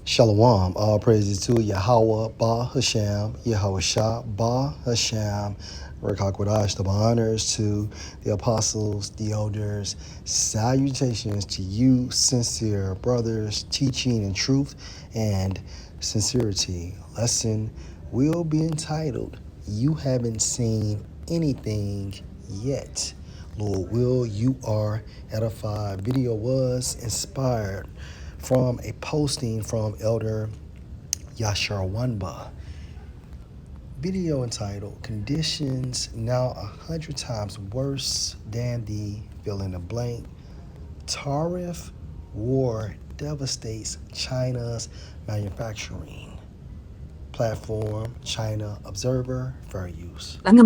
Shalom, all praises to Yahweh, Ba Hashem, Yahweh Shah, Ba Hashem, Rekakwadash, the honors to the apostles, the elders, salutations to you, sincere brothers, teaching in truth and sincerity. Lesson will be entitled, You Haven't Seen Anything Yet. Lord will, you are edified. Video was inspired from a posting from Elder Yashar Wanba. Video entitled, Conditions Now 100 Times Worse Than the Fill in the Blank. Tariff War Devastates China's Manufacturing Platform, China Observer, Fair Use. On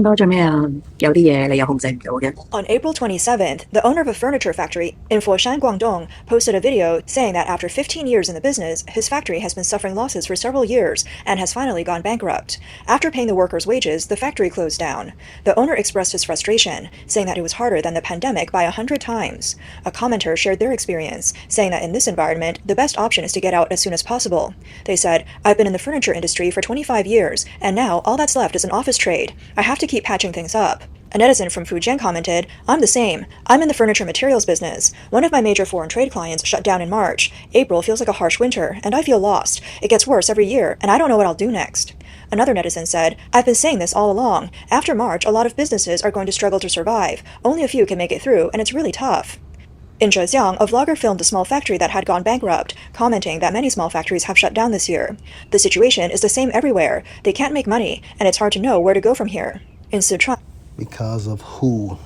April 27th, the owner of a furniture factory in Foshan, Guangdong, posted a video saying that after 15 years in the business, his factory has been suffering losses for several years and has finally gone bankrupt. After paying the workers' wages, the factory closed down. The owner expressed his frustration, saying that it was harder than the pandemic by 100 times. A commenter shared their experience, saying that in this environment, the best option is to get out as soon as possible. They said, I've been in the furniture industry for 25 years, and now all that's left is an office trade. I have to keep patching things up. A netizen from Fujian commented, I'm the same. I'm in the furniture materials business. One of my major foreign trade clients shut down in March. April feels like a harsh winter, and I feel lost. It gets worse every year, and I don't know what I'll do next. Another netizen said, I've been saying this all along. After March, a lot of businesses are going to struggle to survive. Only a few can make it through, and it's really tough. In Zhejiang, a vlogger filmed a small factory that had gone bankrupt, commenting that many small factories have shut down this year. The situation is the same everywhere. They can't make money, and it's hard to know where to go from here. In Sichuan, Because of who?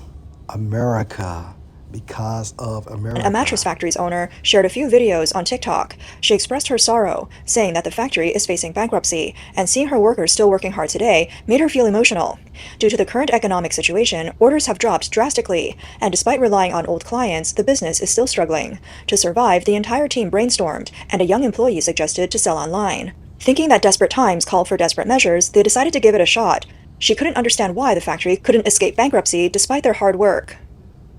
America. Because of America. a mattress factory's owner shared a few videos on TikTok. She expressed her sorrow, saying that the factory is facing bankruptcy, and seeing her workers still working hard today made her feel emotional. Due to the current economic situation, orders have dropped drastically, and despite relying on old clients, the business is still struggling. To survive, the entire team brainstormed, and a young employee suggested to sell online. Thinking that desperate times called for desperate measures, they decided to give it a shot. She couldn't understand why the factory couldn't escape bankruptcy despite their hard work.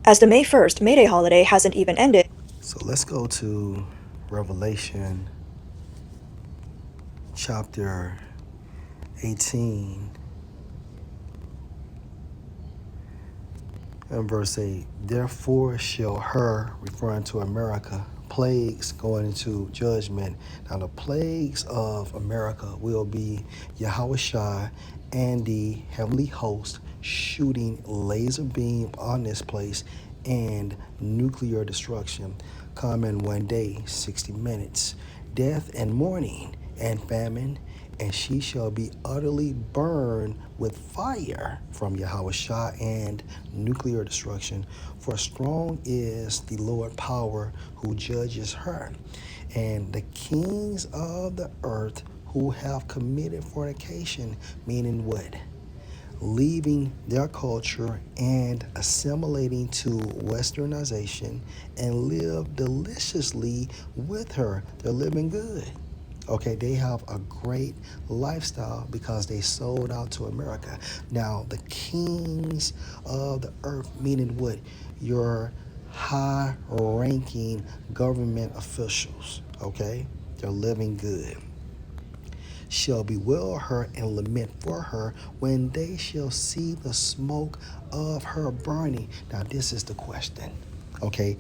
As the May 1st May Day holiday hasn't even ended. So let's go to Revelation chapter 18 and verse 8. Therefore shall her, referring to America, plagues going into judgment. Now the plagues of America will be Yahushua and the heavenly host shooting laser beam on this place and nuclear destruction. Come in one day, 60 minutes. Death and mourning and famine, and she shall be utterly burned with fire from Yahushua and nuclear destruction. For strong is the Lord power who judges her, and the kings of the earth who have committed fornication, meaning what? Leaving their culture and assimilating to westernization and live deliciously with her. They're living good. Okay, they have a great lifestyle because they sold out to America. Now, the kings of the earth, meaning what? Your high-ranking government officials, okay? They're living good. Shall bewail her and lament for her when they shall see the smoke of her burning. Now, this is the question, okay?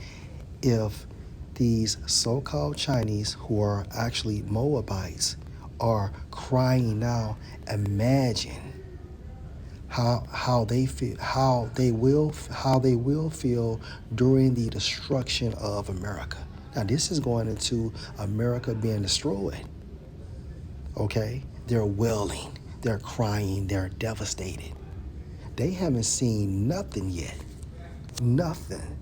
If these so-called Chinese, who are actually Moabites, are crying now, imagine how they feel, how they will feel during the destruction of America. Now, this is going into America being destroyed. Okay? They're wailing, they're crying, they're devastated. They haven't seen nothing yet. Nothing.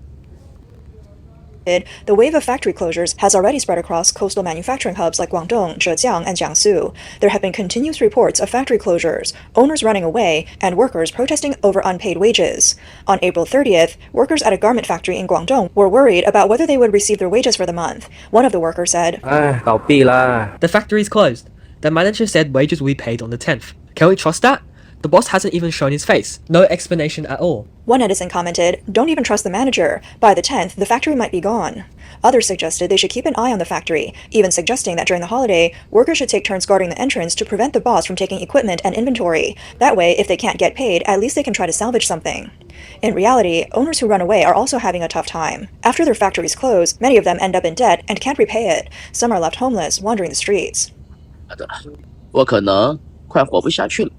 The wave of factory closures has already spread across coastal manufacturing hubs like Guangdong, Zhejiang, and Jiangsu. There have been continuous reports of factory closures, owners running away, and workers protesting over unpaid wages. On April 30th, workers at a garment factory in Guangdong were worried about whether they would receive their wages for the month. One of the workers said, The factory is closed. The manager said wages will be paid on the 10th. Can we trust that? The boss hasn't even shown his face. No explanation at all. One netizen commented, "Don't even trust the manager. By the 10th, the factory might be gone." Others suggested they should keep an eye on the factory, even suggesting that during the holiday, workers should take turns guarding the entrance to prevent the boss from taking equipment and inventory. That way, if they can't get paid, at least they can try to salvage something. In reality, owners who run away are also having a tough time. After their factories close, many of them end up in debt and can't repay it. Some are left homeless, wandering the streets. 我可能快活不下去了。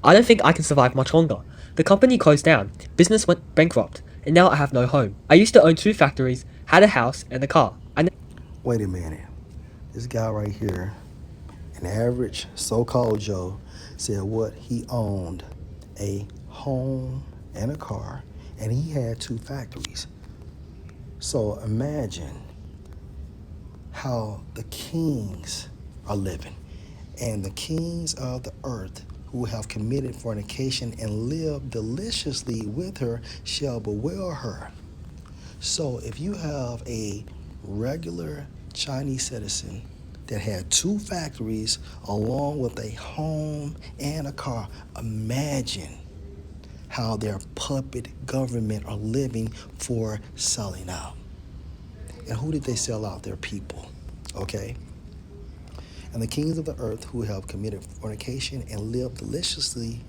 I don't think I can survive much longer. The company closed down, business went bankrupt, and now I have no home. I used to own 2 factories, had a house and a car. Wait a minute. This guy right here, an average so-called Joe, said what he owned a home and a car, and he had 2 factories. So imagine how the kings are living, and the kings of the earth who have committed fornication and lived deliciously with her shall bewail her. So if you have a regular Chinese citizen that had 2 factories along with a home and a car, imagine how their puppet government are living for selling out. And who did they sell out? Their people, okay? And the kings of the earth who have committed fornication and lived deliciously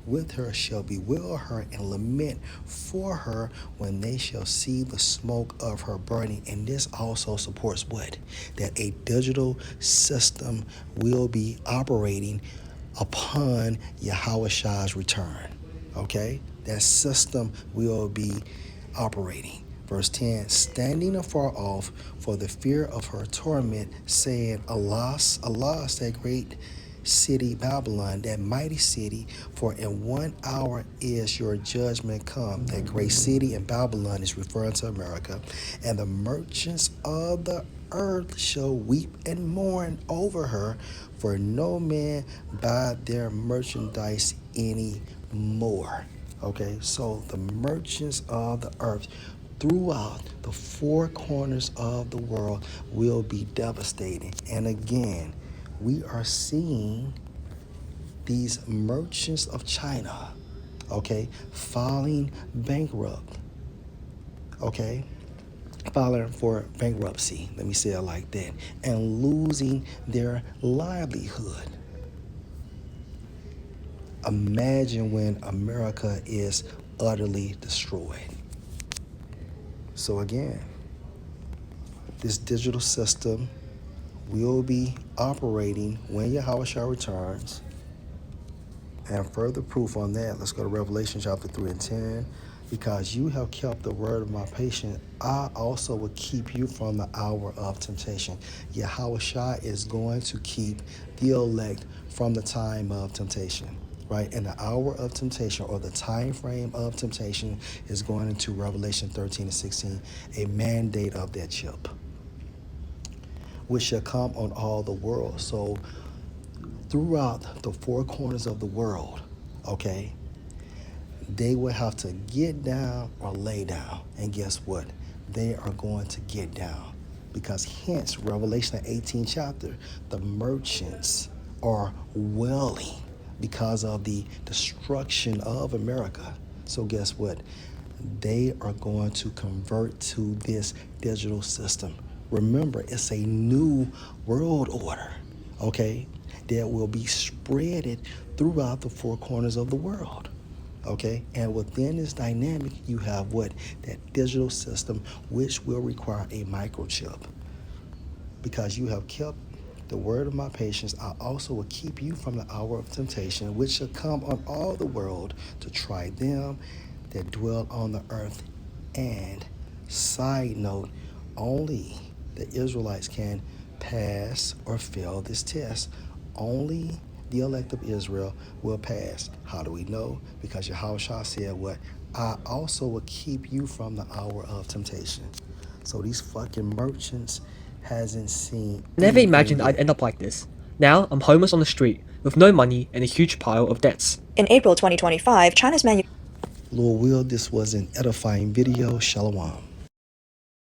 with her shall bewail her and lament for her when they shall see the smoke of her burning. And this also supports what? That a digital system will be operating upon Yahweh's return. Okay? That system will be operating. Verse 10, standing afar off for the fear of her torment, saying, Alas, alas, that great city Babylon, that mighty city, for in 1 hour is your judgment come. That great city in Babylon is referring to America. And the merchants of the earth shall weep and mourn over her, for no man buy their merchandise any more. Okay, so the merchants of the earth throughout the 4 corners of the world will be devastating. And again, we are seeing these merchants of China, okay, filing bankrupt, okay, filing for bankruptcy, let me say it like that, and losing their livelihood. Imagine when America is utterly destroyed. So again, this digital system will be operating when Yahweh returns. And further proof on that, let's go to Revelation chapter 3 and 10. Because you have kept the word of my patience, I also will keep you from the hour of temptation. Yahweh is going to keep the elect from the time of temptation. Right? And the hour of temptation, or the time frame of temptation, is going into Revelation 13 and 16, a mandate of that chip, which shall come on all the world. So throughout the 4 corners of the world, okay, they will have to get down or lay down. And guess what? They are going to get down. Because hence, Revelation 18 chapter, the merchants are wailing because of the destruction of America. So guess what? They are going to convert to this digital system. Remember, it's a new world order, okay, that will be spreaded throughout the 4 corners of the world. Okay, and within this dynamic, you have what? That digital system, which will require a microchip. Because you have kept the word of my patience, I also will keep you from the hour of temptation, which shall come on all the world to try them that dwell on the earth. And side note, only the Israelites can pass or fail this test. Only the elect of Israel will pass. How do we know? Because Yahushua said what? I also will keep you from the hour of temptation. So these fucking merchants hasn't seen. Never imagined I'd end up like this. Now I'm homeless on the street with no money and a huge pile of debts. In April 2025, China's Lord will, this was an edifying video. Shalom.